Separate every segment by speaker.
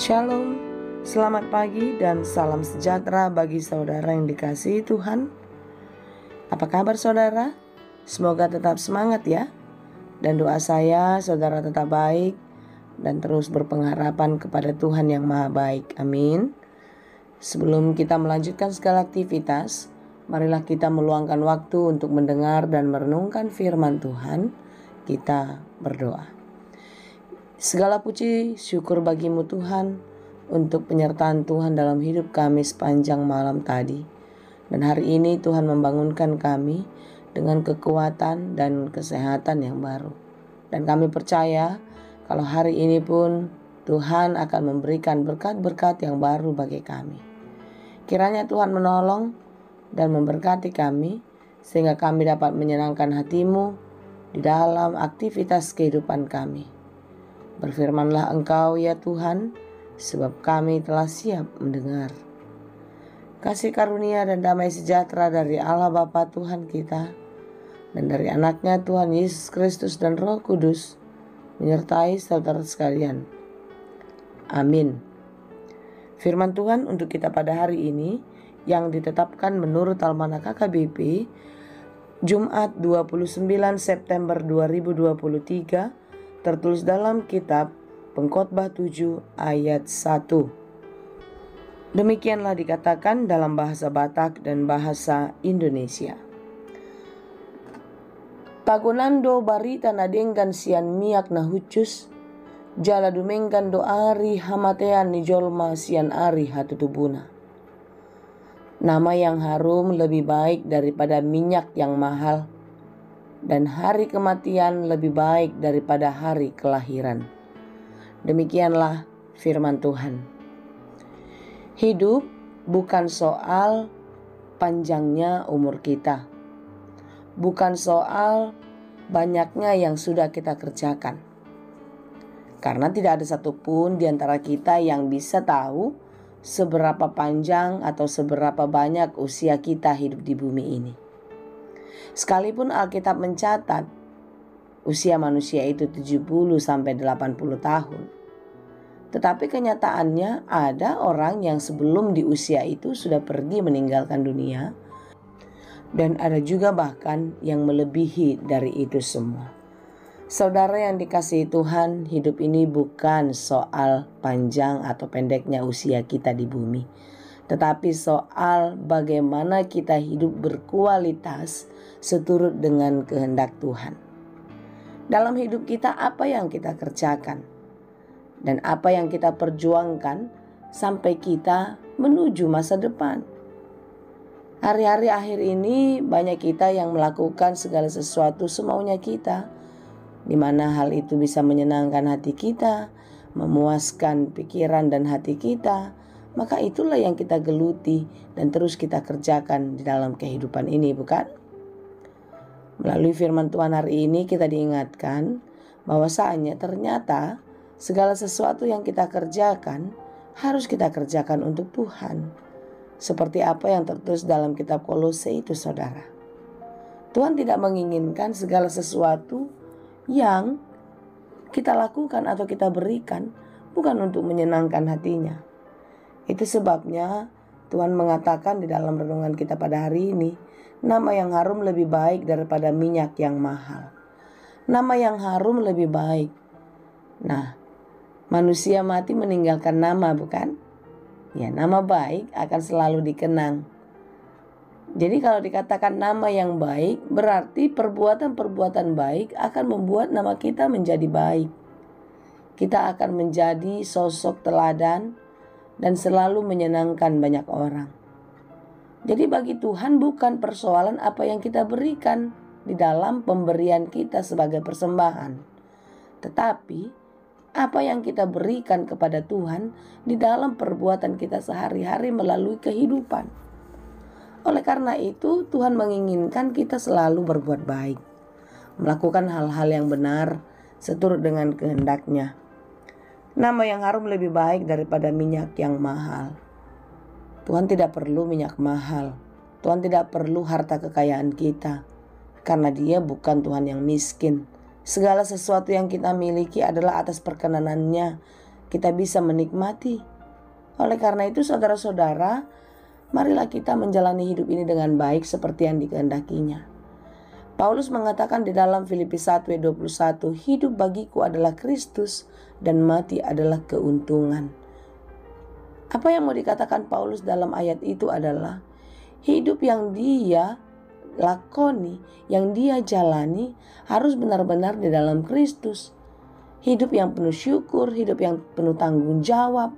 Speaker 1: Shalom, selamat pagi dan salam sejahtera bagi saudara yang dikasihi Tuhan. Apa kabar saudara? Semoga tetap semangat ya. Dan doa saya saudara tetap baik dan terus berpengharapan kepada Tuhan yang Maha Baik. Amin. Sebelum kita melanjutkan segala aktivitas, marilah kita meluangkan waktu untuk mendengar dan merenungkan firman Tuhan. Kita berdoa. Segala puji syukur bagimu Tuhan untuk penyertaan Tuhan dalam hidup kami sepanjang malam tadi. Dan hari ini Tuhan membangunkan kami dengan kekuatan dan kesehatan yang baru. Dan kami percaya kalau hari ini pun Tuhan akan memberikan berkat-berkat yang baru bagi kami. Kiranya Tuhan menolong dan memberkati kami sehingga kami dapat menyenangkan hati-Mu di dalam aktivitas kehidupan kami. Berfirmanlah Engkau ya Tuhan, sebab kami telah siap mendengar. Kasih karunia dan damai sejahtera dari Allah Bapa Tuhan kita dan dari anaknya Tuhan Yesus Kristus dan Roh Kudus menyertai saudara sekalian. Amin. Firman Tuhan untuk kita pada hari ini yang ditetapkan menurut Almanak KKBP Jumat 29 September 2023 tertulis dalam kitab Pengkhotbah 7 ayat 1. Demikianlah dikatakan dalam bahasa Batak dan bahasa Indonesia. Tagonando barita na denggan sian miak na hucus, jala dumenggan do ari hamatean ni jolma sian ari hatutubuna. Nama yang harum lebih baik daripada minyak yang mahal, dan hari kematian lebih baik daripada hari kelahiran. Demikianlah firman Tuhan. Hidup bukan soal panjangnya umur kita, bukan soal banyaknya yang sudah kita kerjakan. Karena tidak ada satupun di antara kita yang bisa tahu seberapa panjang atau seberapa banyak usia kita hidup di bumi ini. Sekalipun Alkitab mencatat usia manusia itu 70 sampai 80 tahun. Tetapi kenyataannya ada orang yang sebelum di usia itu sudah pergi meninggalkan dunia. Dan ada juga bahkan yang melebihi dari itu semua. Saudara yang dikasihi Tuhan, hidup ini bukan soal panjang atau pendeknya usia kita di bumi. Tetapi soal bagaimana kita hidup berkualitas seturut dengan kehendak Tuhan. Dalam hidup kita apa yang kita kerjakan dan apa yang kita perjuangkan sampai kita menuju masa depan. Hari-hari akhir ini banyak kita yang melakukan segala sesuatu semaunya kita, di mana hal itu bisa menyenangkan hati kita, memuaskan pikiran dan hati kita. Maka itulah yang kita geluti dan terus kita kerjakan di dalam kehidupan ini, bukan? Melalui firman Tuhan hari ini kita diingatkan bahwasanya ternyata segala sesuatu yang kita kerjakan harus kita kerjakan untuk Tuhan. Seperti apa yang tertulis dalam kitab Kolose itu, saudara. Tuhan tidak menginginkan segala sesuatu yang kita lakukan atau kita berikan bukan untuk menyenangkan hatinya. Itu sebabnya Tuhan mengatakan di dalam renungan kita pada hari ini, nama yang harum lebih baik daripada minyak yang mahal. Nama yang harum lebih baik. Nah, manusia mati meninggalkan nama, bukan? Ya, nama baik akan selalu dikenang. Jadi kalau dikatakan nama yang baik, berarti perbuatan-perbuatan baik akan membuat nama kita menjadi baik. Kita akan menjadi sosok teladan dan selalu menyenangkan banyak orang. Jadi bagi Tuhan bukan persoalan apa yang kita berikan di dalam pemberian kita sebagai persembahan, tetapi apa yang kita berikan kepada Tuhan di dalam perbuatan kita sehari-hari melalui kehidupan. Oleh karena itu Tuhan menginginkan kita selalu berbuat baik, melakukan hal-hal yang benar seturut dengan kehendak-Nya. Nama yang harum lebih baik daripada minyak yang mahal. Tuhan tidak perlu minyak mahal. Tuhan tidak perlu harta kekayaan kita. Karena Dia bukan Tuhan yang miskin. Segala sesuatu yang kita miliki adalah atas perkenanan-Nya kita bisa menikmati. Oleh karena itu saudara-saudara, marilah kita menjalani hidup ini dengan baik seperti yang dikehendakinya. Paulus mengatakan di dalam Filipi 1 ayat 21, hidup bagiku adalah Kristus dan mati adalah keuntungan. Apa yang mau dikatakan Paulus dalam ayat itu adalah hidup yang dia lakoni, yang dia jalani harus benar-benar di dalam Kristus. Hidup yang penuh syukur, hidup yang penuh tanggung jawab.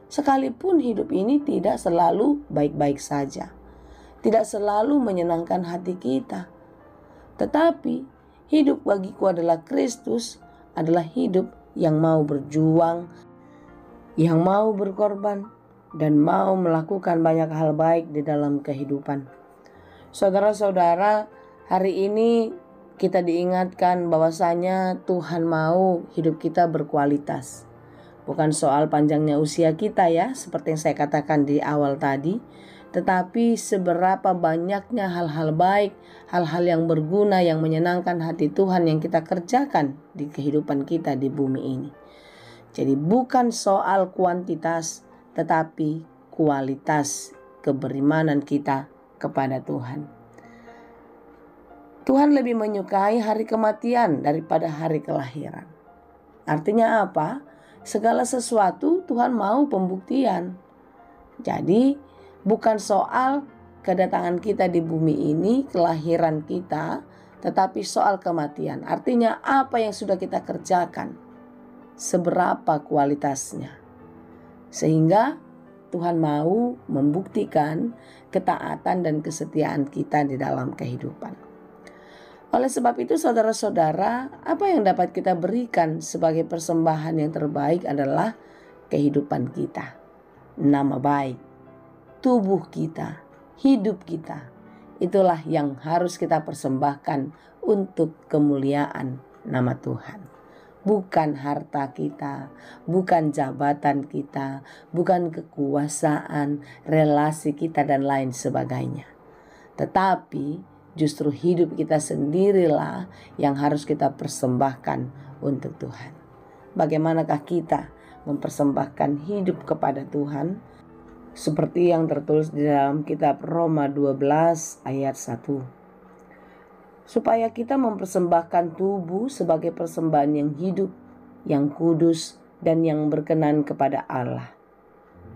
Speaker 1: Sekalipun hidup ini tidak selalu baik-baik saja, tidak selalu menyenangkan hati kita. Tetapi hidup bagiku adalah Kristus adalah hidup yang mau berjuang, yang mau berkorban, dan mau melakukan banyak hal baik di dalam kehidupan. Saudara-saudara, hari ini kita diingatkan bahwasanya Tuhan mau hidup kita berkualitas. Bukan soal panjangnya usia kita ya, seperti yang saya katakan di awal tadi, tetapi seberapa banyaknya hal-hal baik, hal-hal yang berguna, yang menyenangkan hati Tuhan yang kita kerjakan di kehidupan kita di bumi ini. Jadi bukan soal kuantitas, tetapi kualitas keberimanan kita kepada Tuhan. Tuhan lebih menyukai hari kematian daripada hari kelahiran. Artinya apa? Segala sesuatu Tuhan mau pembuktian. Jadi bukan soal kedatangan kita di bumi ini, kelahiran kita, tetapi soal kematian. Artinya apa yang sudah kita kerjakan, seberapa kualitasnya. Sehingga Tuhan mau membuktikan ketaatan dan kesetiaan kita di dalam kehidupan. Oleh sebab itu saudara-saudara, apa yang dapat kita berikan sebagai persembahan yang terbaik adalah kehidupan kita, nama baik, tubuh kita, hidup kita. Itulah yang harus kita persembahkan untuk kemuliaan nama Tuhan. Bukan harta kita, bukan jabatan kita, bukan kekuasaan, relasi kita dan lain sebagainya. Tetapi justru hidup kita sendirilah yang harus kita persembahkan untuk Tuhan. Bagaimanakah kita mempersembahkan hidup kepada Tuhan? Seperti yang tertulis di dalam kitab Roma 12 ayat 1. Supaya kita mempersembahkan tubuh sebagai persembahan yang hidup, yang kudus, dan yang berkenan kepada Allah.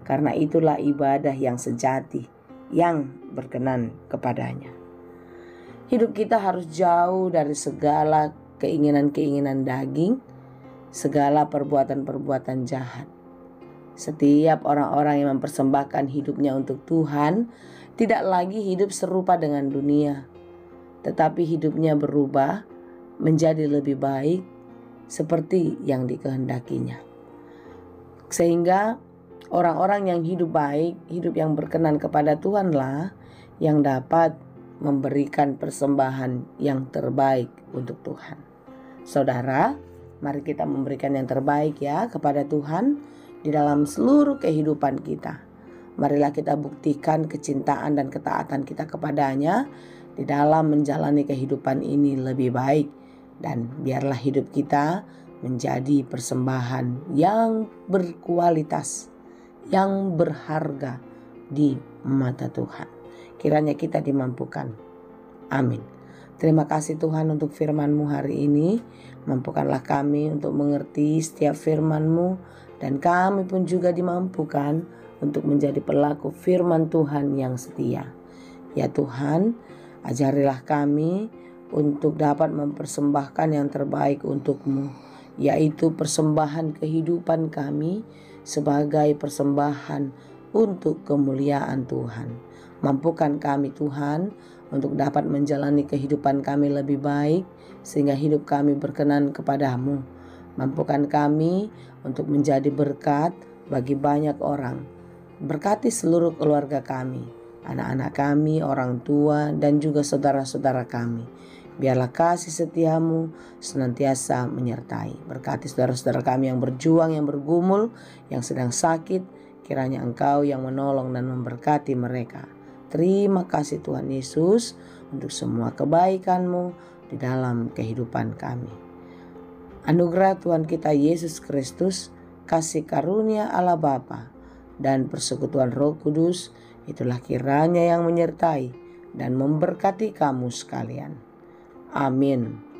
Speaker 1: Karena itulah ibadah yang sejati, yang berkenan kepadanya. Hidup kita harus jauh dari segala keinginan-keinginan daging, segala perbuatan-perbuatan jahat. Setiap orang-orang yang mempersembahkan hidupnya untuk Tuhan tidak lagi hidup serupa dengan dunia, tetapi hidupnya berubah menjadi lebih baik seperti yang dikehendakinya. Sehingga orang-orang yang hidup baik, hidup yang berkenan kepada Tuhanlah yang dapat memberikan persembahan yang terbaik untuk Tuhan. Saudara, mari kita memberikan yang terbaik ya kepada Tuhan di dalam seluruh kehidupan kita. Marilah kita buktikan kecintaan dan ketaatan kita kepadanya di dalam menjalani kehidupan ini lebih baik, dan biarlah hidup kita menjadi persembahan yang berkualitas, yang berharga di mata Tuhan. Kiranya kita dimampukan. Amin. Terima kasih Tuhan untuk firman-Mu hari ini. Mampukanlah kami untuk mengerti setiap firman-Mu, dan kami pun juga dimampukan untuk menjadi pelaku firman Tuhan yang setia. Ya Tuhan, ajarilah kami untuk dapat mempersembahkan yang terbaik untuk-Mu, yaitu persembahan kehidupan kami sebagai persembahan untuk kemuliaan Tuhan. Mampukan kami Tuhan untuk dapat menjalani kehidupan kami lebih baik, sehingga hidup kami berkenan kepada-Mu. Mampukan kami untuk menjadi berkat bagi banyak orang. Berkati seluruh keluarga kami, anak-anak kami, orang tua, dan juga saudara-saudara kami. Biarlah kasih setia-Mu senantiasa menyertai. Berkati saudara-saudara kami yang berjuang, yang bergumul, yang sedang sakit. Kiranya Engkau yang menolong dan memberkati mereka. Terima kasih Tuhan Yesus untuk semua kebaikan-Mu di dalam kehidupan kami. Anugerah Tuhan kita Yesus Kristus kasih karunia Allah Bapa, dan persekutuan Roh Kudus itulah kiranya yang menyertai dan memberkati kamu sekalian. Amin.